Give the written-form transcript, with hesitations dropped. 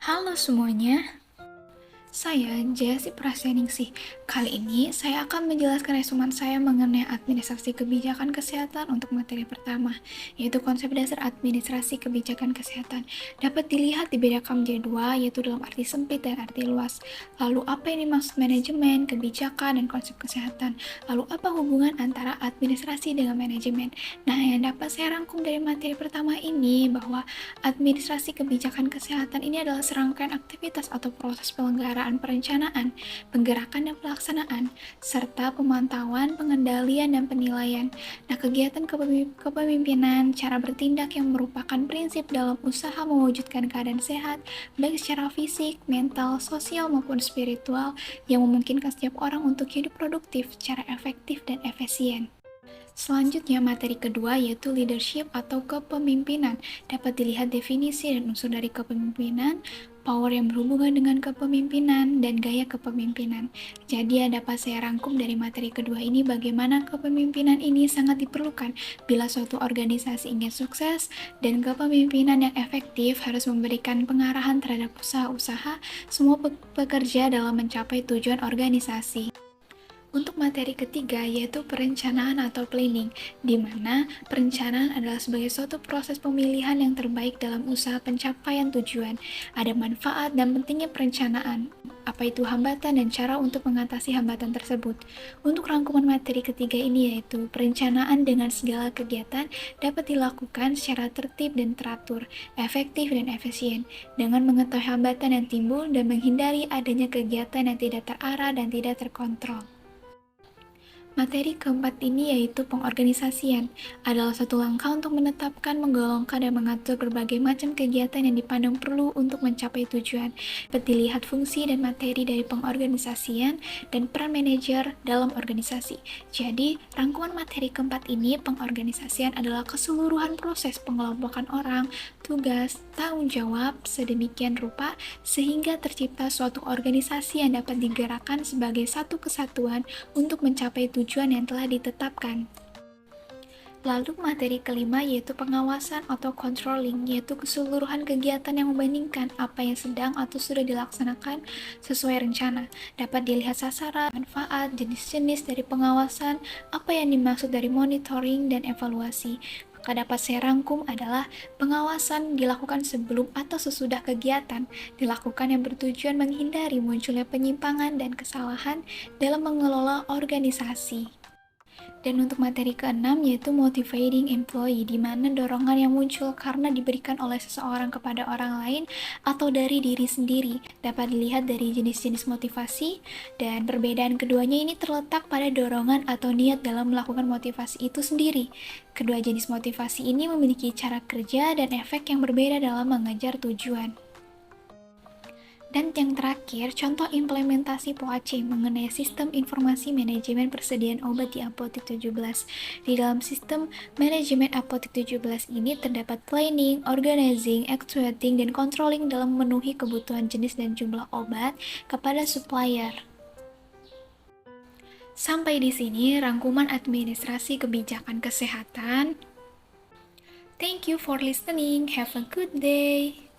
Halo semuanya, saya Jessi Prasyaningsih. Kali ini saya akan menjelaskan resumen saya mengenai administrasi kebijakan kesehatan untuk materi pertama, yaitu konsep dasar administrasi kebijakan kesehatan. Dapat dilihat di bedakan menjadi dua, yaitu dalam arti sempit dan arti luas. Lalu apa yang dimaksud manajemen, kebijakan, dan konsep kesehatan? Lalu apa hubungan antara administrasi dengan manajemen? Nah, yang dapat saya rangkum dari materi pertama ini bahwa administrasi kebijakan kesehatan ini adalah serangkaian aktivitas atau proses perencanaan, penggerakan dan pelaksanaan, serta pemantauan, pengendalian, dan penilaian. Nah, kegiatan kepemimpinan, cara bertindak yang merupakan prinsip dalam usaha mewujudkan keadaan sehat, baik secara fisik, mental, sosial, maupun spiritual, yang memungkinkan setiap orang untuk hidup produktif secara efektif dan efisien. Selanjutnya, materi kedua yaitu leadership atau kepemimpinan. Dapat dilihat definisi dan unsur dari kepemimpinan, power yang berhubungan dengan kepemimpinan, dan gaya kepemimpinan. Jadi, dapat saya rangkum dari materi kedua ini bagaimana kepemimpinan ini sangat diperlukan bila suatu organisasi ingin sukses, dan kepemimpinan yang efektif harus memberikan pengarahan terhadap usaha-usaha semua pekerja dalam mencapai tujuan organisasi. Untuk materi ketiga yaitu perencanaan atau planning, di mana perencanaan adalah sebagai suatu proses pemilihan yang terbaik dalam usaha pencapaian tujuan. Ada manfaat dan pentingnya perencanaan, apa itu hambatan dan cara untuk mengatasi hambatan tersebut. Untuk rangkuman materi ketiga ini yaitu perencanaan dengan segala kegiatan dapat dilakukan secara tertib dan teratur, efektif dan efisien, dengan mengetahui hambatan yang timbul dan menghindari adanya kegiatan yang tidak terarah dan tidak terkontrol. Materi keempat ini yaitu pengorganisasian, adalah satu langkah untuk menetapkan, menggolongkan, dan mengatur berbagai macam kegiatan yang dipandang perlu untuk mencapai tujuan. Dapat dilihat fungsi dan materi dari pengorganisasian dan peran manajer dalam organisasi. Jadi, rangkuman materi keempat ini, pengorganisasian adalah keseluruhan proses pengelompokan orang, tugas, tanggung jawab, sedemikian rupa sehingga tercipta suatu organisasi yang dapat digerakkan sebagai satu kesatuan untuk mencapai tujuan yang telah ditetapkan. Lalu materi kelima yaitu pengawasan atau controlling, yaitu keseluruhan kegiatan yang membandingkan apa yang sedang atau sudah dilaksanakan sesuai rencana. Dapat dilihat sasaran, manfaat, jenis-jenis dari pengawasan, apa yang dimaksud dari monitoring dan evaluasi. Maka dapat saya rangkum adalah pengawasan dilakukan sebelum atau sesudah kegiatan, dilakukan yang bertujuan menghindari munculnya penyimpangan dan kesalahan dalam mengelola organisasi. Dan untuk materi keenam yaitu motivating employee, di mana dorongan yang muncul karena diberikan oleh seseorang kepada orang lain atau dari diri sendiri. Dapat dilihat dari jenis-jenis motivasi, dan perbedaan keduanya ini terletak pada dorongan atau niat dalam melakukan motivasi itu sendiri. Kedua jenis motivasi ini memiliki cara kerja dan efek yang berbeda dalam mengejar tujuan. Dan yang terakhir, contoh implementasi POAC mengenai sistem informasi manajemen persediaan obat di Apotik 17. Di dalam sistem manajemen Apotik 17 ini terdapat planning, organizing, actuating, dan controlling dalam memenuhi kebutuhan jenis dan jumlah obat kepada supplier. Sampai di sini rangkuman administrasi kebijakan kesehatan. Thank you for listening. Have a good day.